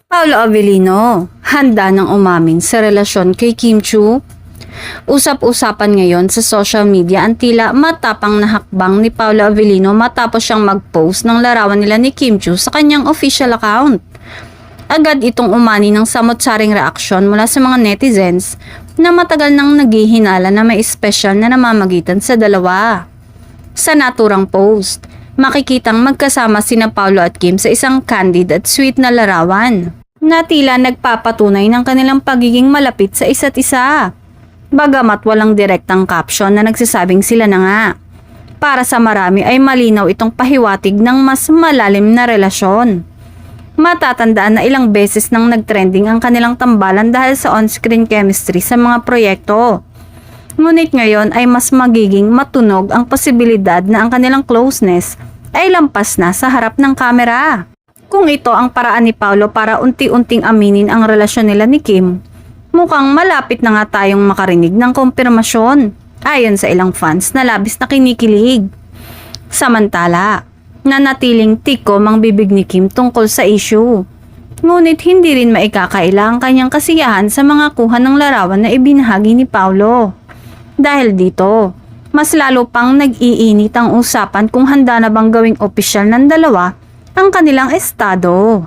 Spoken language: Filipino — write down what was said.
Paolo Avellino, handa ng umamin sa relasyon kay Kim Chiu? Usap-usapan ngayon sa social media ang tila matapang na hakbang ni Paolo Avellino matapos siyang mag-post ng larawan nila ni Kim Chiu sa kanyang official account. Agad itong umani ng samot-saring reaksyon mula sa mga netizens na matagal nang naghihinala na may espesyal na namamagitan sa dalawa. Sa naturang post, makikitang magkasama sina Paolo at Kim sa isang candid at sweet na larawan na tila nagpapatunay ng kanilang pagiging malapit sa isa't isa. Bagamat walang direktang caption na nagsasabing sila na nga. Para sa marami ay malinaw itong pahiwatig ng mas malalim na relasyon. Matatandaan na ilang beses nang nagtrending ang kanilang tambalan dahil sa on-screen chemistry sa mga proyekto. Ngunit ngayon ay mas magiging matunog ang posibilidad na ang kanilang closeness ay lampas na sa harap ng kamera. Kung ito ang paraan ni Paolo para unti-unting aminin ang relasyon nila ni Kim, mukhang malapit na nga tayong makarinig ng kumpirmasyon, ayon sa ilang fans na labis na kinikilig. Samantala, nanatiling tikom ang bibig ni Kim tungkol sa issue. Ngunit hindi rin maikakaila ang kanyang kasiyahan sa mga kuha ng larawan na ibinahagi ni Paolo. Dahil dito, mas lalo pang nag-iinit ang usapan kung handa na bang gawing opisyal ng dalawa ang kanilang estado.